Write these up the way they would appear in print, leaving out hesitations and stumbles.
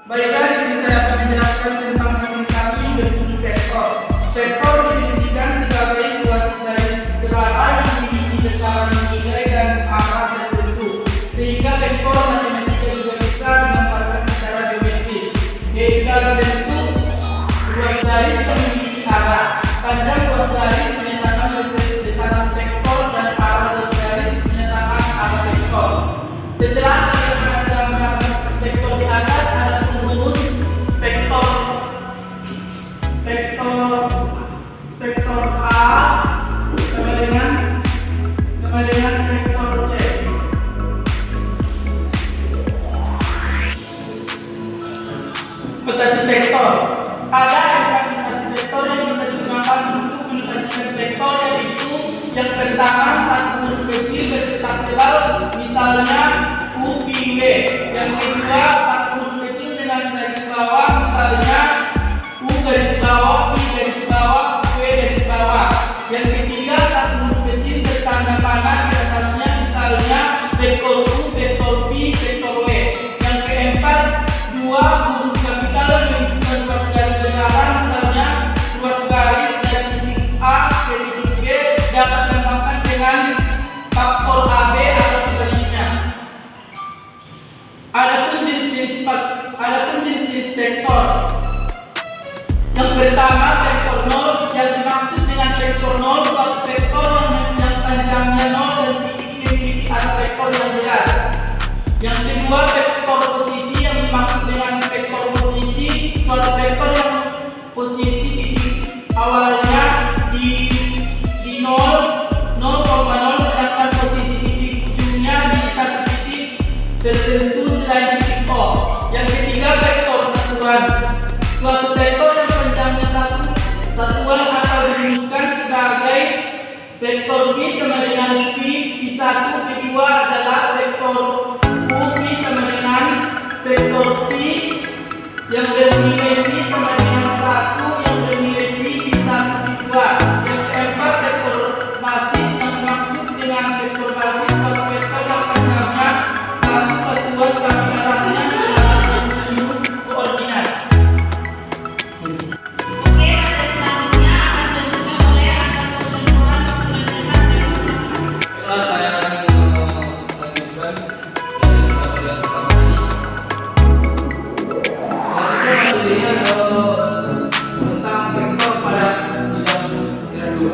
Baiklah, di sini saya akan menjelaskan tentang materi kami berjudul vektor. Vektor didefinisikan sebagai luas garis gerakan yang memiliki besaran nilai dan arah tertentu. Sehingga vektor matematika juga bisa digambarkan secara geometris, yaitu dalam bentuk luas garis yang memiliki arah. Panjang luas garis menyatakan besaran vektor dan arah luas garis menyatakan arah vektor. Setelah vektor di atas ada rumus vektor A sama dengan vektor C. Notasi vektor. Ada empat notasi vektor yang bisa digunakan untuk menotasikan vektor, yaitu yang pertama satu huruf kecil bercetak tebal, misalnya U P W. Yang kedua satu huruf kecil dengan garis bawah, misalnya U garis bawah, P garis bawah, W garis bawah. Yang ketiga satu huruf kecil bertanda panah di atasnya, misalnya vektor U, vektor P, vektor W. Yang keempat dua huruf kapital menunjukkan ruas garis gerakan, misalnya ruas garis dari titik A ke titik B dapat dilambangkan dengan faktor AB atau sebaliknya. Adapun jenis-jenis vektor. Yang pertama vektor 0. Yang dimaksud dengan vektor 0 suatu vektor yang panjangnya 0 dan titiknya memiliki arah vektor yang jelas. Yang kedua vektor posisi. Yang dimaksud dengan vektor posisi suatu vektor yang posisi titik awalnya di 0,0, sedangkan posisi titik ujungnya di satu titik tertentu selain titik O. Yang ketiga vektor satuan. Suatu vektor yang panjangnya satuan akan dirumuskan sebagai vektor B sama dengan V, P1, P2 adalah vektor U, P sama dengan vektor P yang bernilai P sama dengan 1, yang bernilai P, P1, P2. Yang keempat vektor basis. Yang dimaksud dengan vektor basis suatu vektor yang panjangnya satu satuan tapi arahnya sesuai koordinat. Oke, materi selanjutnya akan dilanjutkan oleh Anwar Fauzan Quran menggunakan Setelah saya akan melanjutkan dari materi yang pertama ini. Selanjutnya materinya tentang vektor pada bidang kira 2.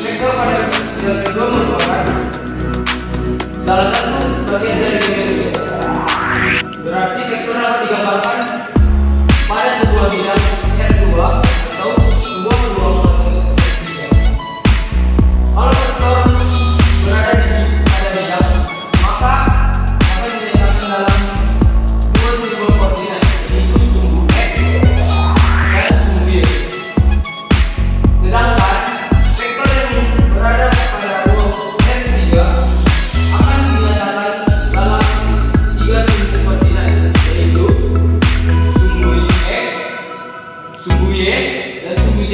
Vektor pada bidang kedua merupakan salah satu bagian dari geometri. Berarti vektor dapat digambarkan pada sebuah bidang R2 atau sebuah ruangan tiga. Kalau vektor berada pada bidang, maka akan diletakkan dalam dua simbol koordinat, yaitu sumbu X dan sumbu Y. Sedangkan vektor yang berada pada ruang R3 akan diletakkan dalam tiga sumbu koordinat, yaitu sumbu X, sumbu Y, dan sumbu Z.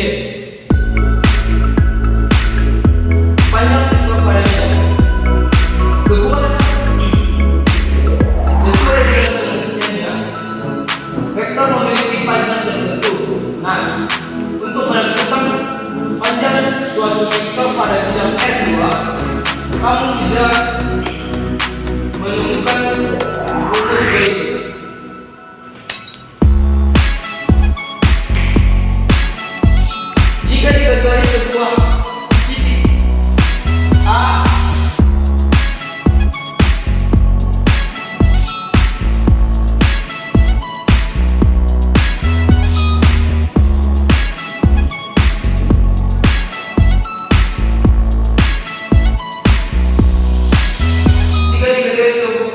Panjang vektor pada bidang sesuai dengan definisinya, vektor memiliki panjang tertentu. Nah, untuk menentukan panjang suatu vektor pada bidang R2, kamu bisa menemukan rumus berikut. Jika digarisbawahi sebuah titik A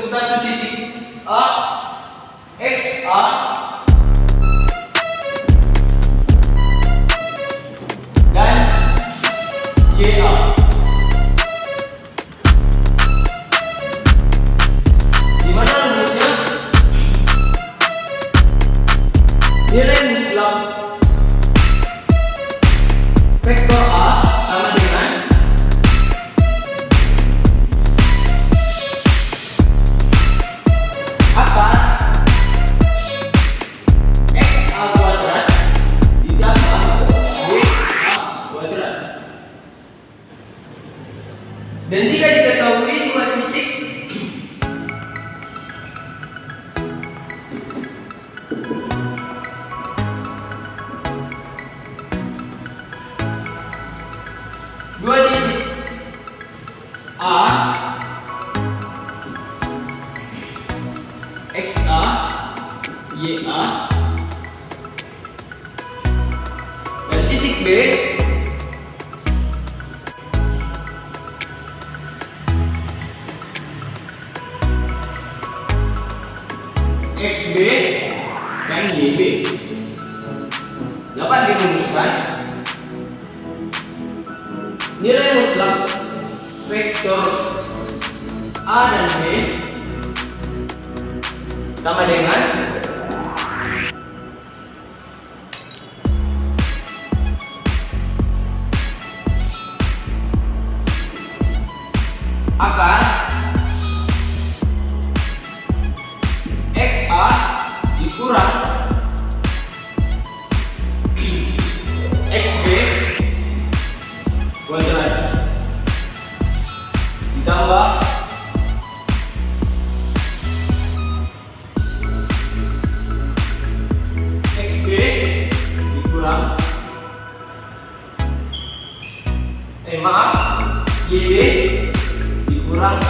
satu titik A, X A, dan Y A. Di mana rumusnya? Nilai mutlak vektor A sama dengan Dan jika diketahui dua titik A, XA, YA, dan titik B XB dan YB dapat dirumuskan. Nilai mutlak vektor A dan B sama dengan akar XA dikurang XB kuadrat ditambah XB dikurang YB dikurang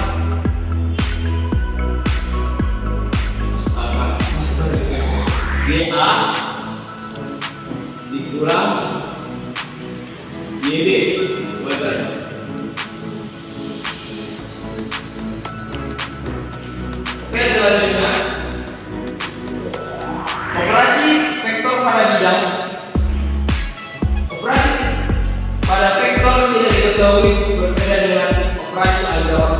YA dikurang YB kuadrat. Oke, selanjutnya operasi vektor pada bidang. Operasi pada vektor tidak diketahui berbeda dengan operasi aljabar.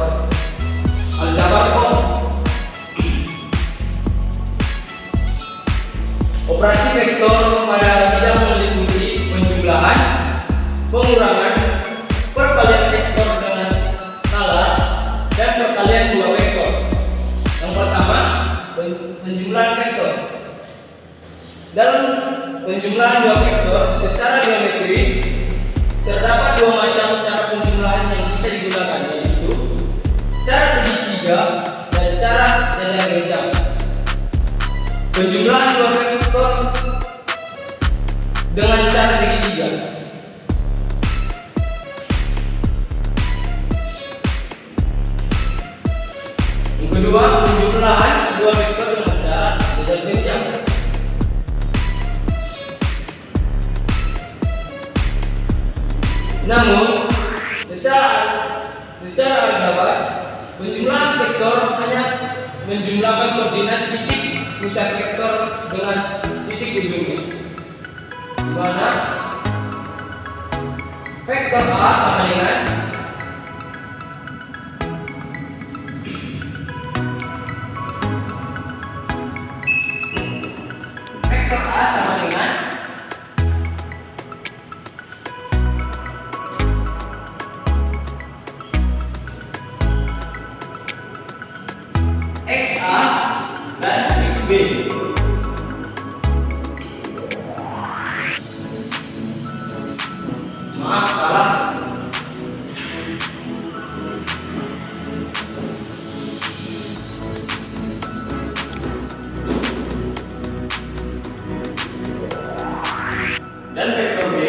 Operasi vektor pada bidang meliputi penjumlahan, pengurangan, perkalian vektor dengan skalar, dan perkalian dua vektor. Yang pertama, penjumlahan vektor. Dalam penjumlahan dua vektor secara geometri terdapat dua macam cara penjumlahan yang bisa digunakan, yaitu cara segitiga dan cara jajar genjang. Penjumlahan dua vektor dengan cara segitiga. Yang kedua, penjumlahan dua vektor dengan cara jajar genjang. Namun, secara aljabar, penjumlahan vektor hanya menjumlahkan koordinat titik pusat vektor dengan titik ujungnya, di mana vektor A sama dengan XA dan XB. Maaf salah. Dan vektor B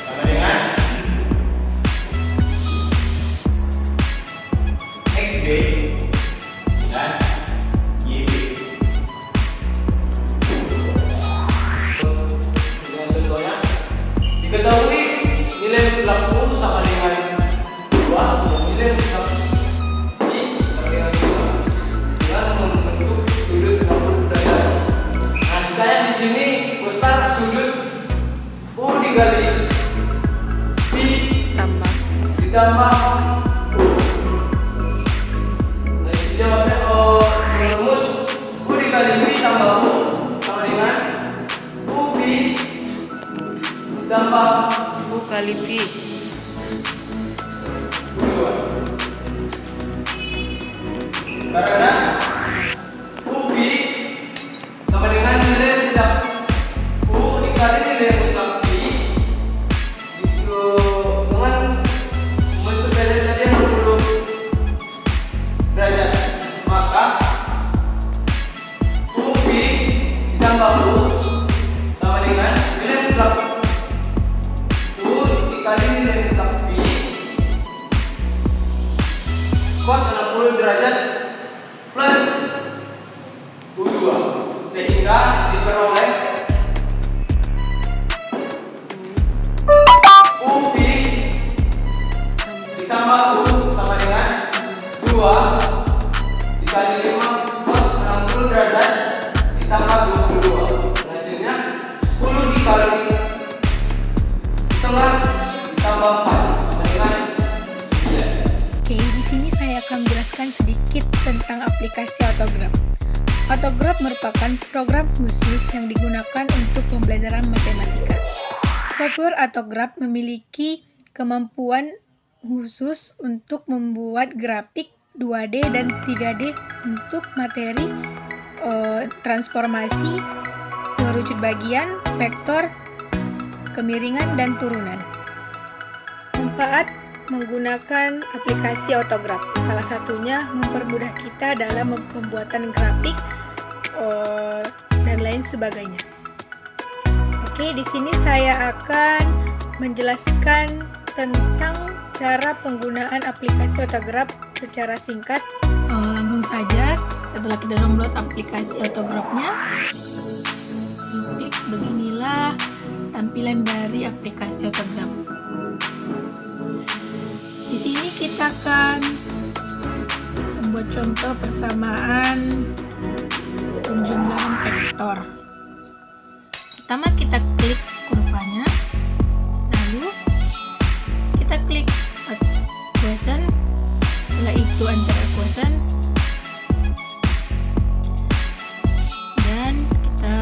sama dengan XB dan YB. Dengan contohnya, diketahui nilai mutlak U sama dengan 2 dan nilai mutlak C sama dengan 2 dengan membentuk sudut 60 derajat. Nah, ditanya di sini besar sudut U dikali V ditambah U. Jawabnya rumus U dikali V tambah U sama dengan UV ditambah U kali V. U2. Karena UV sama dengan nilai mutlak U dikali nilai mutlak cos 60 derajat plus U2 sehingga diperoleh UV ditambah U sama dengan 2 dikali 5 cos 60 derajat ditambah 22. Hasilnya 10 dikali setengah ditambah 4 sama dengan 9. Oke, di sini saya akan menjelaskan sedikit tentang aplikasi Autograph. Autograph merupakan program khusus yang digunakan untuk pembelajaran matematika. Software Autograph memiliki kemampuan khusus untuk membuat grafik 2D dan 3D untuk materi transformasi, pengerucut bagian, vektor, kemiringan, dan turunan. Manfaat menggunakan aplikasi Autograph, salah satunya mempermudah kita dalam pembuatan grafik dan lain sebagainya. Oke, di sini saya akan menjelaskan tentang cara penggunaan aplikasi Autograph secara singkat. Langsung saja, setelah kita download aplikasi Autograph-nya, klik beginilah tampilan dari aplikasi Autograph. Di sini kita akan membuat contoh persamaan penjumlahan vektor. Pertama kita klik kurvanya, lalu kita klik equation, setelah itu enter equation, dan kita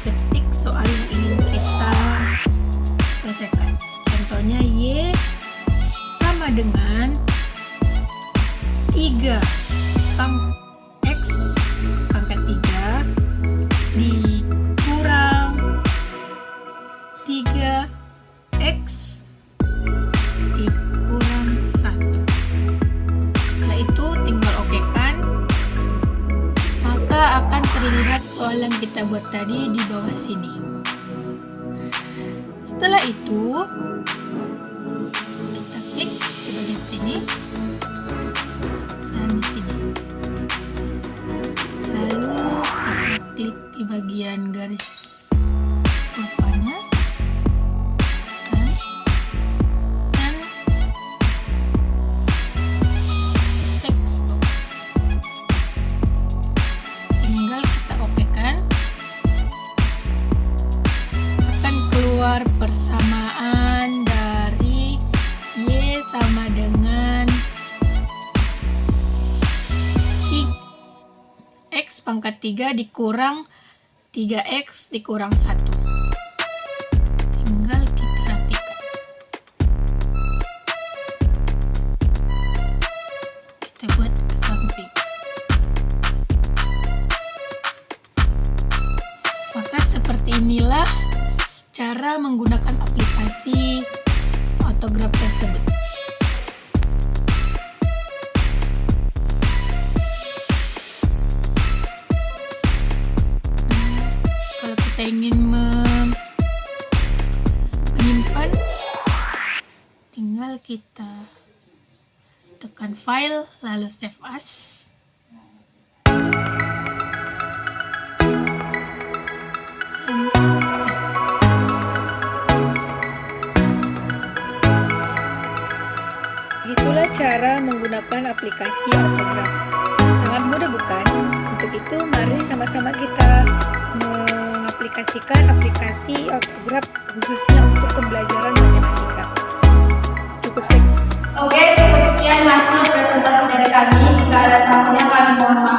ketik soal yang ingin kita selesaikan. Contohnya Y sama dengan 3 X pangkat 3 dikurang 3X dikurang 1. Setelah itu tinggal okekan, maka akan terlihat soal yang kita buat tadi di bawah sini. Setelah itu kita klik di bagian sini dan di sini. Lalu kita klik di bagian garis kurvanya dan text box. Tinggal kita okekan, akan keluar persamaan dari Y sama dengan X pangkat 3 dikurang 3X dikurang 1. Tinggal kita rapikan. Kita buat ke samping. Maka seperti inilah cara menggunakan aplikasi Autograph tersebut. Kalau kita ingin menyimpan, tinggal kita tekan file lalu save as. Dan save. Begitulah cara menggunakan aplikasi Autograph. Sangat mudah bukan? Untuk itu mari sama-sama kita mengaplikasikan aplikasi Autograph khususnya untuk pembelajaran matematika. Cukup sekian. Oke, cukup sekian hasil presentasi dari kami. Jika ada salahnya kami mohon maaf.